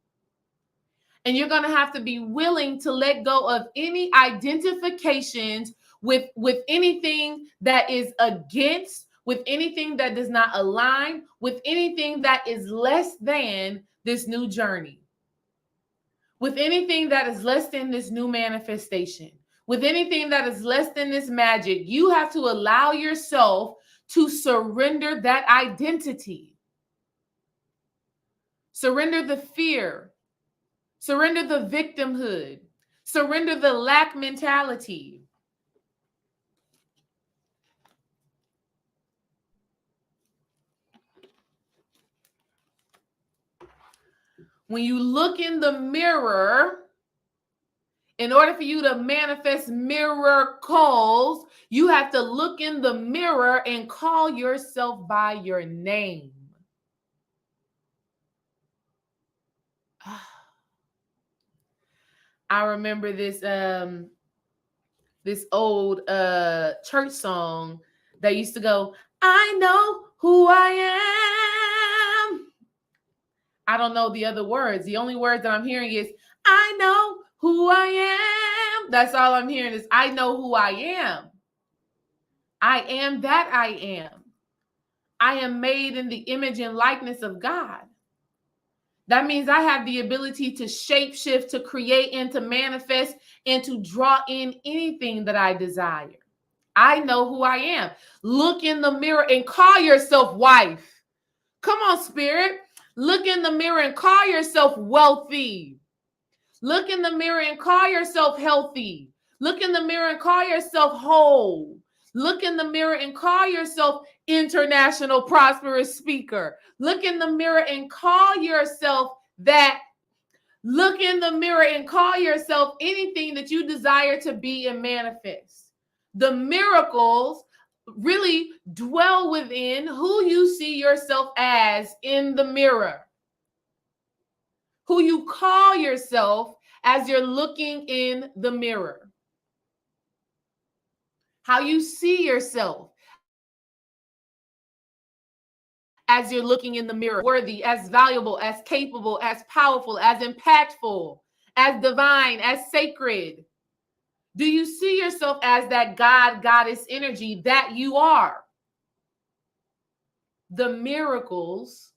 And you're going to have to be willing to let go of any identifications with anything that is against, with anything that does not align, with anything that is less than this new journey, with anything that is less than this new manifestation, with anything that is less than this magic. You have to allow yourself to surrender that identity. Surrender the fear. Surrender the victimhood. Surrender the lack mentality. When you look in the mirror, in order for you to manifest miracles, you have to look in the mirror and call yourself by your name. I remember this old church song that used to go, I know who I am. I don't know the other words. The only words that I'm hearing is, I know who I am. That's all I'm hearing is, I know who I am. I am that I am. I am made in the image and likeness of God. That means I have the ability to shapeshift, to create, and to manifest, and to draw in anything that I desire. I know who I am. Look in the mirror and call yourself wife. Come on, spirit. Look in the mirror and call yourself wealthy. Look in the mirror and call yourself healthy. Look in the mirror and call yourself whole. Look in the mirror and call yourself international prosperous speaker. Look in the mirror and call yourself that. Look in the mirror and call yourself anything that you desire to be and manifest. The miracles really dwell within who you see yourself as in the mirror. Who you call yourself as you're looking in the mirror. How you see yourself as you're looking in the mirror. Worthy, as valuable, as capable, as powerful, as impactful, as divine, as sacred. Do you see yourself as that God, goddess energy that you are? The miracles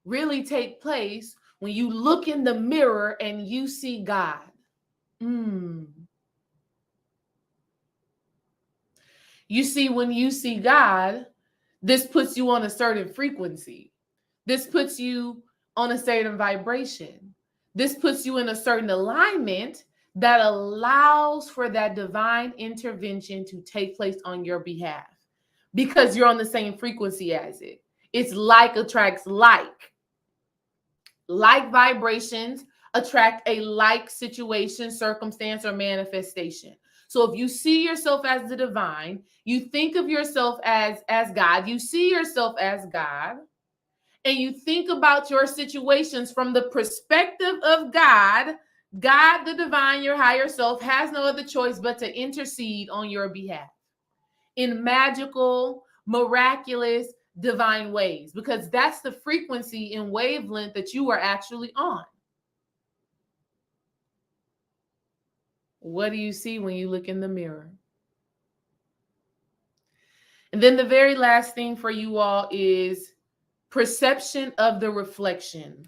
really take place when you look in the mirror and you see God. You see, when you see God, this puts you on a certain frequency. This puts you on a certain vibration. This puts you in a certain alignment that allows for that divine intervention to take place on your behalf because you're on the same frequency as it. It's like attracts like. Like vibrations attract a like situation, circumstance, or manifestation. So if you see yourself as the divine, you think of yourself as God, you see yourself as God, and you think about your situations from the perspective of God, God, the divine, your higher self, has no other choice but to intercede on your behalf in magical, miraculous, divine ways, because that's the frequency and wavelength that you are actually on. What do you see when you look in the mirror? And then the very last thing for you all is perception of the reflection.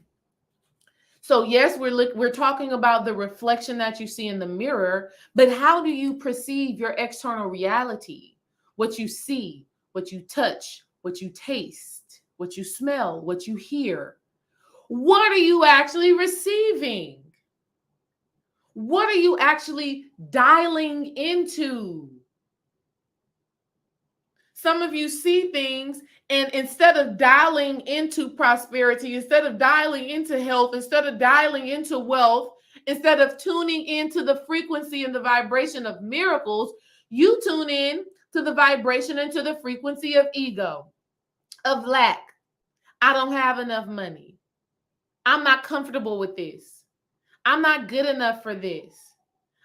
So yes, we're talking about the reflection that you see in the mirror, but how do you perceive your external reality? What you see, what you touch, what you taste, what you smell, what you hear. What are you actually receiving? What are you actually dialing into? Some of you see things, and instead of dialing into prosperity, instead of dialing into health, instead of dialing into wealth, instead of tuning into the frequency and the vibration of miracles, you tune in to the vibration and to the frequency of ego, of lack. I don't have enough money. I'm not comfortable with this. I'm not good enough for this.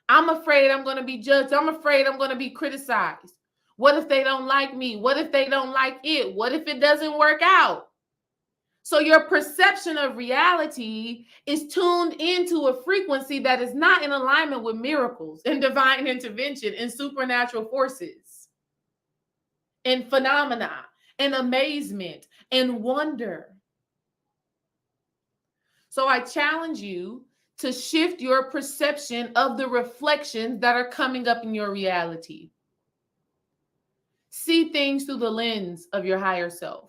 I'm afraid I'm going to be judged. I'm afraid I'm going to be criticized. What if they don't like me? What if they don't like it? What if it doesn't work out? So your perception of reality is tuned into a frequency that is not in alignment with miracles and divine intervention and supernatural forces and phenomena and amazement and wonder. So I challenge you to shift your perception of the reflections that are coming up in your reality. See things through the lens of your higher self.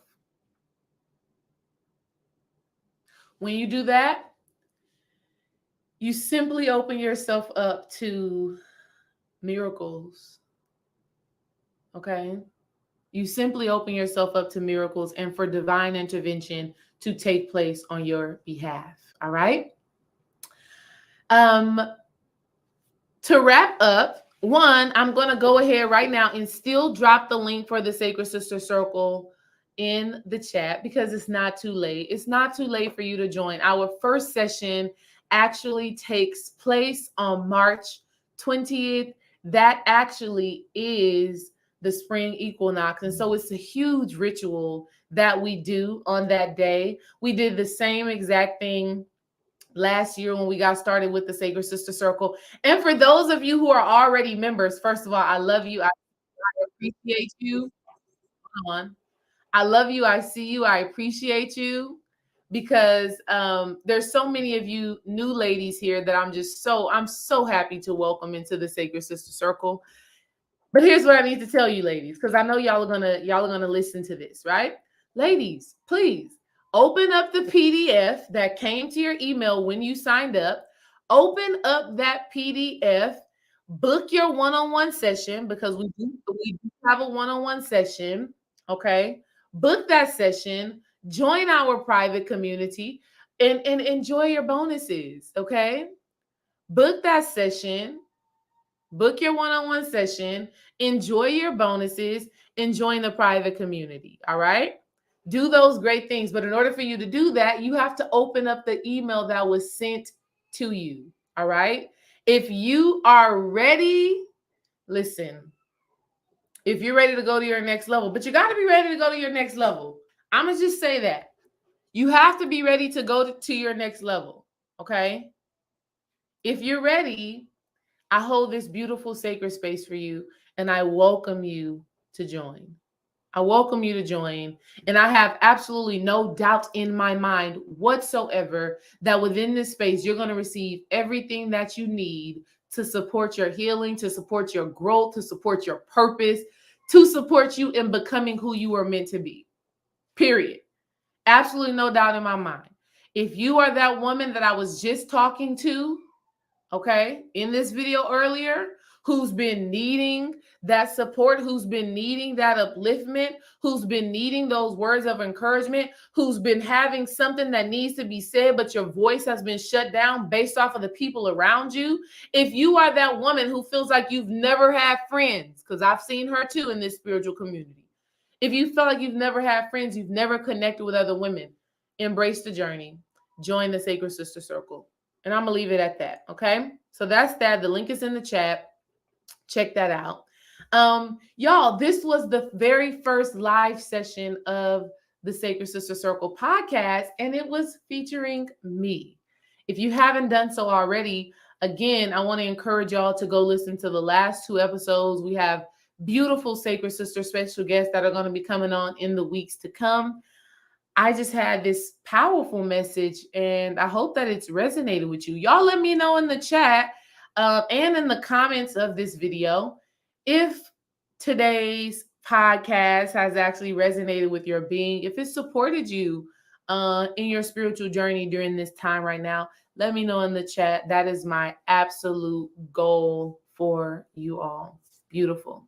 When you do that, you simply open yourself up to miracles. Okay? You simply open yourself up to miracles and for divine intervention to take place on your behalf. All right? To wrap up, one, I'm going to go ahead right now and still drop the link for the Sacred Sister Circle in the chat because it's not too late. It's not too late for you to join. Our first session actually takes place on March 20th. That actually is the spring equinox. And so it's a huge ritual that we do on that day. We did the same exact thing last year when we got started with the Sacred Sister Circle. And for those of you who are already members, first of all, I love you. I appreciate you. Hold on. I love you. I see you. I appreciate you because there's so many of you new ladies here that I'm so happy to welcome into the Sacred Sister Circle. But here's what I need to tell you, ladies, because I know y'all are gonna listen to this, right? Ladies, please open up the PDF that came to your email when you signed up. Open up that PDF, book your one-on-one session because we do have a one-on-one session. Okay, book that session, join our private community, and enjoy your bonuses. Okay, book that session. Book your one-on-one session, enjoy your bonuses, and join the private community. All right? Do those great things. But in order for you to do that, you have to open up the email that was sent to you. All right? If you are ready, listen, if you're ready to go to your next level, but you got to be ready to go to your next level. I'm going to just say that. You have to be ready to go to your next level. Okay? If you're ready, I hold this beautiful sacred space for you, and I welcome you to join. I welcome you to join, and I have absolutely no doubt in my mind whatsoever that within this space, you're going to receive everything that you need to support your healing, to support your growth, to support your purpose, to support you in becoming who you are meant to be. Period. Absolutely no doubt in my mind. If you are that woman that I was just talking to, okay, in this video earlier, who's been needing that support, who's been needing that upliftment, who's been needing those words of encouragement, who's been having something that needs to be said, but your voice has been shut down based off of the people around you. If you are that woman who feels like you've never had friends, because I've seen her too in this spiritual community. If you feel like you've never had friends, you've never connected with other women, embrace the journey. Join the Sacred Sister Circle. And I'm going to leave it at that. Okay. So that's that. The link is in the chat. Check that out. Y'all, this was the very first live session of the Sacred Sister Circle podcast, and it was featuring me. If you haven't done so already, again, I want to encourage y'all to go listen to the last 2 episodes. We have beautiful Sacred Sister special guests that are going to be coming on in the weeks to come. I just had this powerful message, and I hope that it's resonated with you. Y'all let me know in the chat and in the comments of this video if today's podcast has actually resonated with your being, if it supported you in your spiritual journey during this time right now. Let me know in the chat. That is my absolute goal for you all. Beautiful.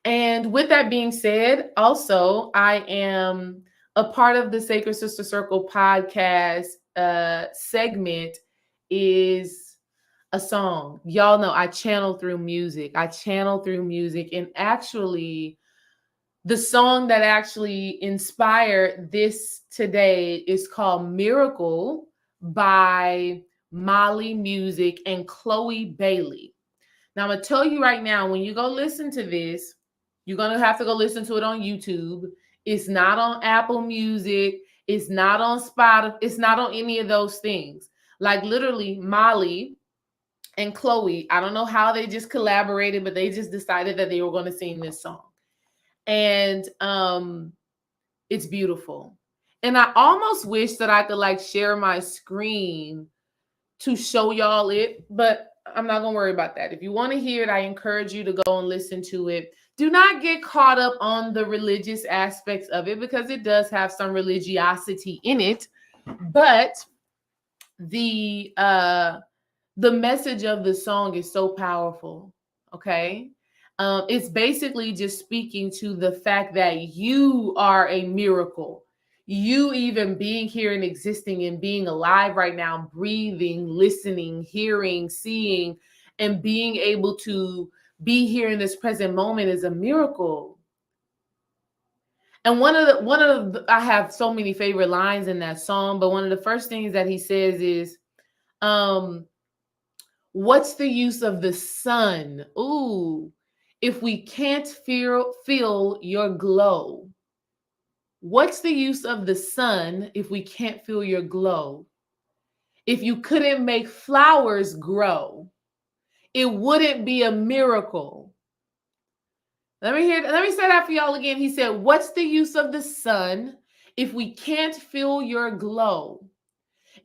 And with that being said, also, I am a part of the Sacred Sister Circle podcast segment is a song. Y'all know I channel through music. And actually, the song that actually inspired this today is called Miracle by Molly Music and Chloe Bailey. Now, I'm going to tell you right now, when you go listen to this, you're going to have to go listen to it on YouTube. It's not on Apple Music. It's not on Spotify. It's not on any of those things. Like literally, Molly and Chloe, I don't know how they just collaborated, but they just decided that they were going to sing this song. And it's beautiful. And I almost wish that I could like share my screen to show y'all it, but I'm not going to worry about that. If you want to hear it, I encourage you to go and listen to it. Do not get caught up on the religious aspects of it because it does have some religiosity in it, but the message of the song is so powerful. Okay. It's basically just speaking to the fact that you are a miracle. You even being here and existing and being alive right now, breathing, listening, hearing, seeing, and being able to be here in this present moment is a miracle. And I have so many favorite lines in that song, but one of the first things that he says is, what's the use of the sun? Ooh, if we can't feel your glow. What's the use of the sun if we can't feel your glow? If you couldn't make flowers grow, it wouldn't be a miracle. Let me say that for y'all again. He said, what's the use of the sun if we can't feel your glow?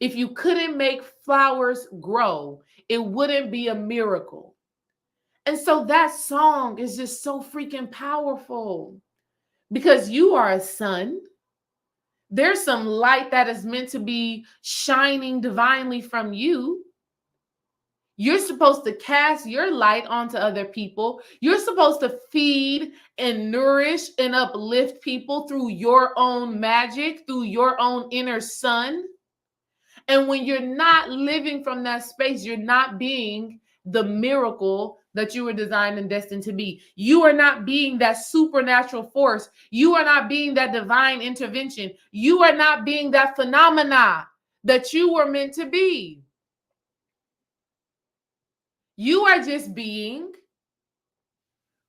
If you couldn't make flowers grow, it wouldn't be a miracle. And so that song is just so freaking powerful because you are a sun. There's some light that is meant to be shining divinely from you. You're supposed to cast your light onto other people. You're supposed to feed and nourish and uplift people through your own magic, through your own inner sun. And when you're not living from that space, you're not being the miracle that you were designed and destined to be. You are not being that supernatural force. You are not being that divine intervention. You are not being that phenomena that you were meant to be. You are just being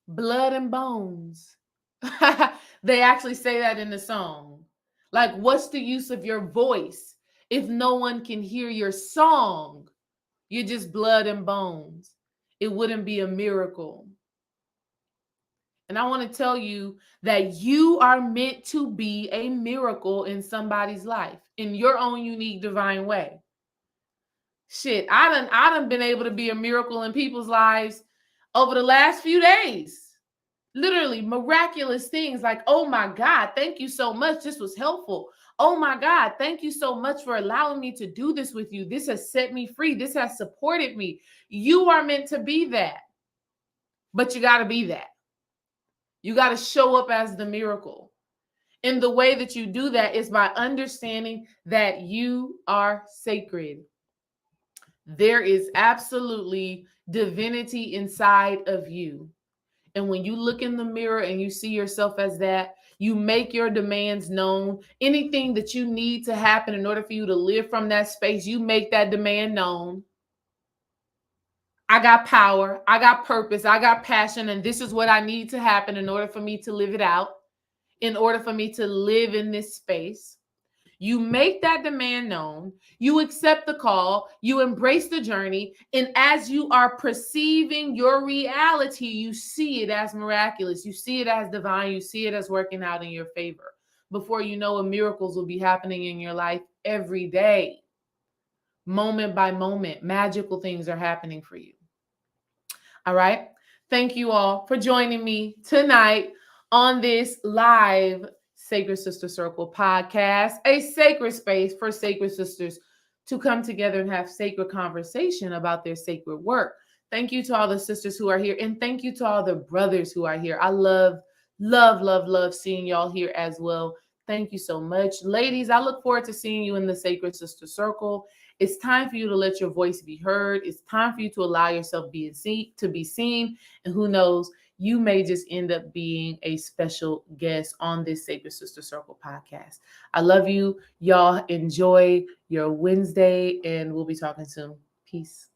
blood and bones. They actually say that in the song. Like, what's the use of your voice if no one can hear your song? You're just blood and bones. It wouldn't be a miracle. And I want to tell you that you are meant to be a miracle in somebody's life in your own unique divine way. Shit, I done been able to be a miracle in people's lives over the last few days. Literally miraculous things like, oh my God, thank you so much. This was helpful. Oh my God, thank you so much for allowing me to do this with you. This has set me free. This has supported me. You are meant to be that, but you got to be that. You got to show up as the miracle. And the way that you do that is by understanding that you are sacred. There is absolutely divinity inside of you. And when you look in the mirror and you see yourself as that, you make your demands known. Anything that you need to happen in order for you to live from that space, you make that demand known. I got power, I got purpose, I got passion, and this is what I need to happen in order for me to live it out, in order for me to live in this space. You make that demand known, you accept the call, you embrace the journey, and as you are perceiving your reality, you see it as miraculous, you see it as divine, you see it as working out in your favor. Before you know it, miracles will be happening in your life every day. Moment by moment, magical things are happening for you. All right. Thank you all for joining me tonight on this live Sacred Sister Circle podcast, a sacred space for sacred sisters to come together and have sacred conversation about their sacred work. Thank you to all the sisters who are here, and thank you to all the brothers who are here. I love seeing y'all here as well. Thank you so much. Ladies, I look forward to seeing you in the Sacred Sister Circle. It's time for you to let your voice be heard. It's time for you to allow yourself to be seen. And who knows, you may just end up being a special guest on this Sacred Sister Circle podcast. I love you. Y'all enjoy your Wednesday, and we'll be talking soon. Peace.